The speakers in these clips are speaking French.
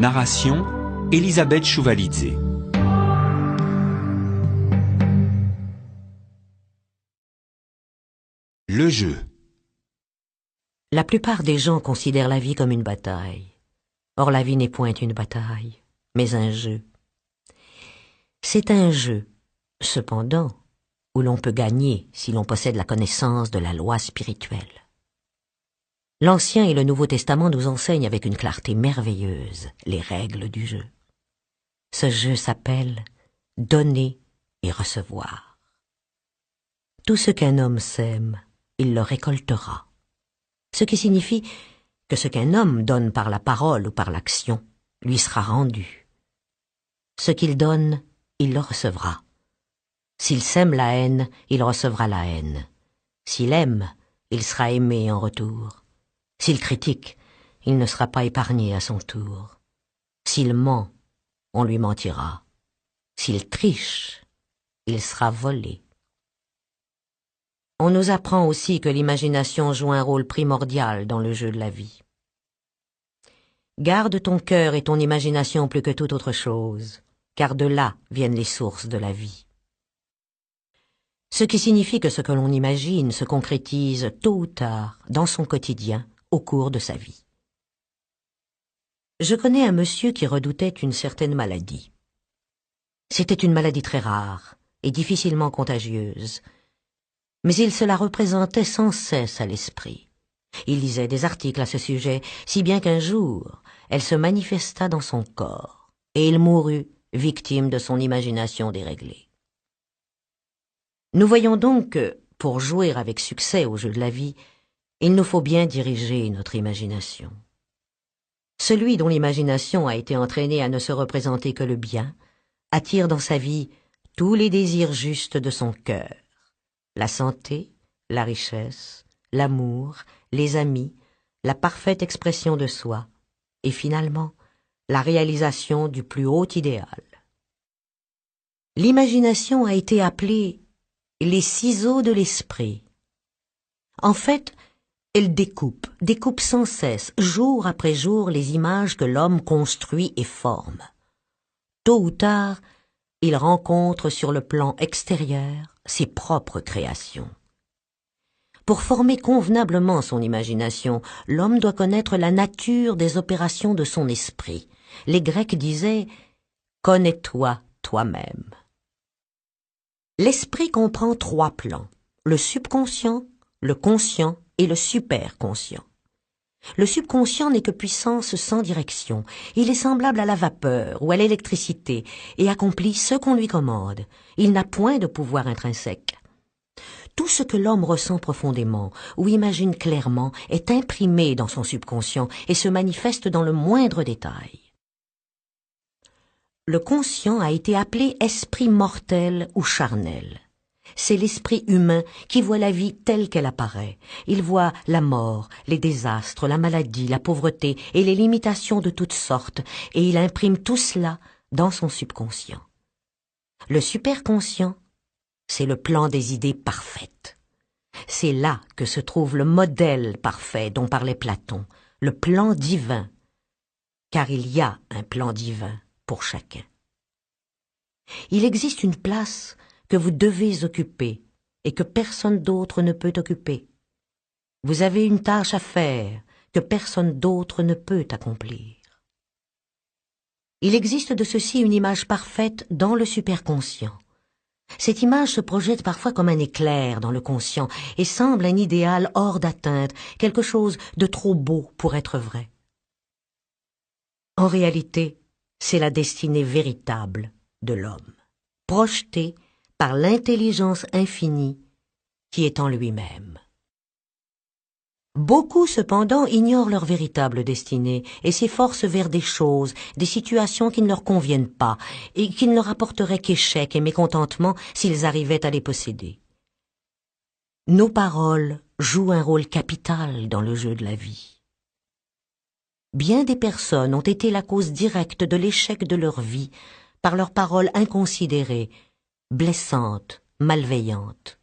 Narration Elisabeth Chouvalidze. Le jeu. La plupart des gens considèrent la vie comme une bataille. Or la vie n'est point une bataille, mais un jeu. C'est un jeu, cependant, où l'on peut gagner si l'on possède la connaissance de la loi spirituelle. L'Ancien et le Nouveau Testament nous enseignent avec une clarté merveilleuse les règles du jeu. Ce jeu s'appelle « donner et recevoir ». Tout ce qu'un homme sème, il le récoltera. Ce qui signifie que ce qu'un homme donne par la parole ou par l'action lui sera rendu. Ce qu'il donne, il le recevra. S'il sème la haine, il recevra la haine. S'il aime, il sera aimé en retour. S'il critique, il ne sera pas épargné à son tour. S'il ment, on lui mentira. S'il triche, il sera volé. On nous apprend aussi que l'imagination joue un rôle primordial dans le jeu de la vie. Garde ton cœur et ton imagination plus que toute autre chose, car de là viennent les sources de la vie. Ce qui signifie que ce que l'on imagine se concrétise tôt ou tard dans son quotidien au cours de sa vie. Je connais un monsieur qui redoutait une certaine maladie. C'était une maladie très rare et difficilement contagieuse, mais il se la représentait sans cesse à l'esprit. Il lisait des articles à ce sujet, si bien qu'un jour, elle se manifesta dans son corps, et il mourut, victime de son imagination déréglée. Nous voyons donc que, pour jouer avec succès au jeu de la vie, il nous faut bien diriger notre imagination. Celui dont l'imagination a été entraînée à ne se représenter que le bien, attire dans sa vie tous les désirs justes de son cœur. La santé, la richesse, l'amour, les amis, la parfaite expression de soi, et finalement, la réalisation du plus haut idéal. L'imagination a été appelée les ciseaux de l'esprit. En fait, elle découpe sans cesse, jour après jour, les images que l'homme construit et forme. Tôt ou tard, il rencontre sur le plan extérieur ses propres créations. Pour former convenablement son imagination, l'homme doit connaître la nature des opérations de son esprit. Les Grecs disaient « Connais-toi toi-même ». L'esprit comprend 3 plans, le subconscient, le conscient et le superconscient. Le subconscient n'est que puissance sans direction. Il est semblable à la vapeur ou à l'électricité et accomplit ce qu'on lui commande. Il n'a point de pouvoir intrinsèque. Tout ce que l'homme ressent profondément ou imagine clairement est imprimé dans son subconscient et se manifeste dans le moindre détail. Le conscient a été appelé esprit mortel ou charnel. C'est l'esprit humain qui voit la vie telle qu'elle apparaît. Il voit la mort, les désastres, la maladie, la pauvreté et les limitations de toutes sortes, et il imprime tout cela dans son subconscient. Le superconscient, c'est le plan des idées parfaites. C'est là que se trouve le modèle parfait dont parlait Platon, le plan divin, car il y a un plan divin pour chacun. Il existe une place que vous devez occuper et que personne d'autre ne peut occuper. Vous avez une tâche à faire que personne d'autre ne peut accomplir. Il existe de ceci une image parfaite dans le superconscient. Cette image se projette parfois comme un éclair dans le conscient et semble un idéal hors d'atteinte, quelque chose de trop beau pour être vrai. En réalité, c'est la destinée véritable de l'homme, projetée par l'intelligence infinie qui est en lui-même. Beaucoup, cependant, ignorent leur véritable destinée et s'efforcent vers des choses, des situations qui ne leur conviennent pas et qui ne leur apporteraient qu'échec et mécontentement s'ils arrivaient à les posséder. Nos paroles jouent un rôle capital dans le jeu de la vie. Bien des personnes ont été la cause directe de l'échec de leur vie par leurs paroles inconsidérées, blessantes, malveillantes.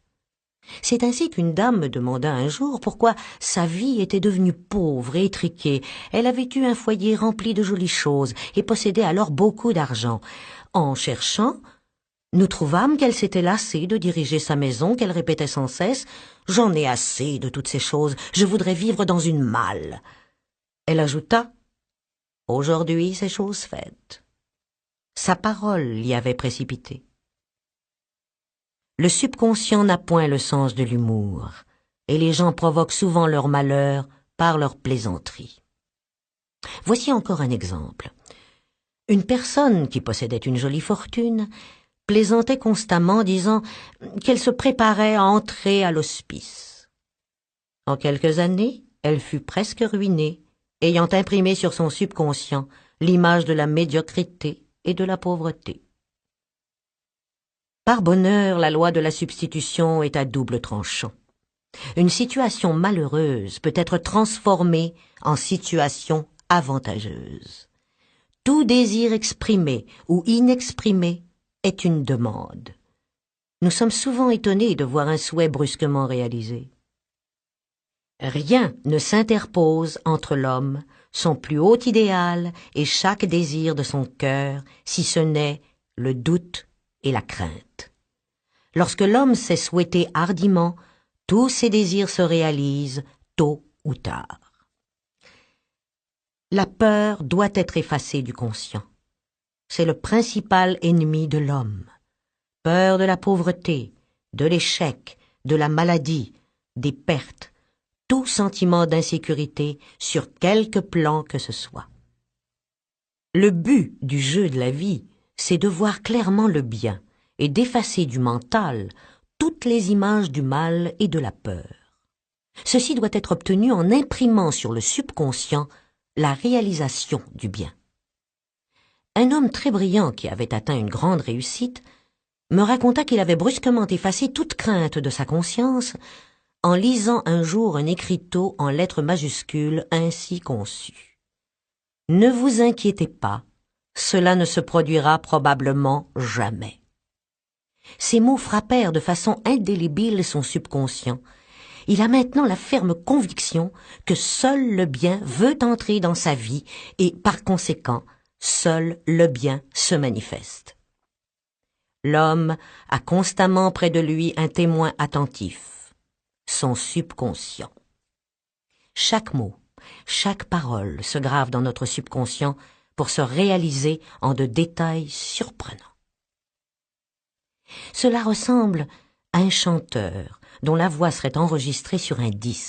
C'est ainsi qu'une dame me demanda un jour pourquoi sa vie était devenue pauvre et étriquée. Elle avait eu un foyer rempli de jolies choses et possédait alors beaucoup d'argent. En cherchant, nous trouvâmes qu'elle s'était lassée de diriger sa maison, qu'elle répétait sans cesse « J'en ai assez de toutes ces choses, je voudrais vivre dans une malle. » Elle ajouta « Aujourd'hui, c'est chose faite. » Sa parole l'y avait précipité. Le subconscient n'a point le sens de l'humour, et les gens provoquent souvent leur malheur par leurs plaisanteries. Voici encore un exemple. Une personne qui possédait une jolie fortune plaisantait constamment, disant qu'elle se préparait à entrer à l'hospice. En quelques années, elle fut presque ruinée, ayant imprimé sur son subconscient l'image de la médiocrité et de la pauvreté. Par bonheur, la loi de la substitution est à double tranchant. Une situation malheureuse peut être transformée en situation avantageuse. Tout désir exprimé ou inexprimé est une demande. Nous sommes souvent étonnés de voir un souhait brusquement réalisé. Rien ne s'interpose entre l'homme, son plus haut idéal et chaque désir de son cœur, si ce n'est le doute et la crainte. Lorsque l'homme sait souhaiter hardiment, tous ses désirs se réalisent tôt ou tard. La peur doit être effacée du conscient. C'est le principal ennemi de l'homme. Peur de la pauvreté, de l'échec, de la maladie, des pertes, tout sentiment d'insécurité sur quelque plan que ce soit. Le but du jeu de la vie, c'est de voir clairement le bien et d'effacer du mental toutes les images du mal et de la peur. Ceci doit être obtenu en imprimant sur le subconscient la réalisation du bien. Un homme très brillant qui avait atteint une grande réussite me raconta qu'il avait brusquement effacé toute crainte de sa conscience en lisant un jour un écriteau en lettres majuscules ainsi conçu. « Ne vous inquiétez pas, cela ne se produira probablement jamais. » Ces mots frappèrent de façon indélébile son subconscient. Il a maintenant la ferme conviction que seul le bien veut entrer dans sa vie et, par conséquent, seul le bien se manifeste. L'homme a constamment près de lui un témoin attentif, son subconscient. Chaque mot, chaque parole se grave dans notre subconscient pour se réaliser en de détails surprenants. Cela ressemble à un chanteur dont la voix serait enregistrée sur un disque.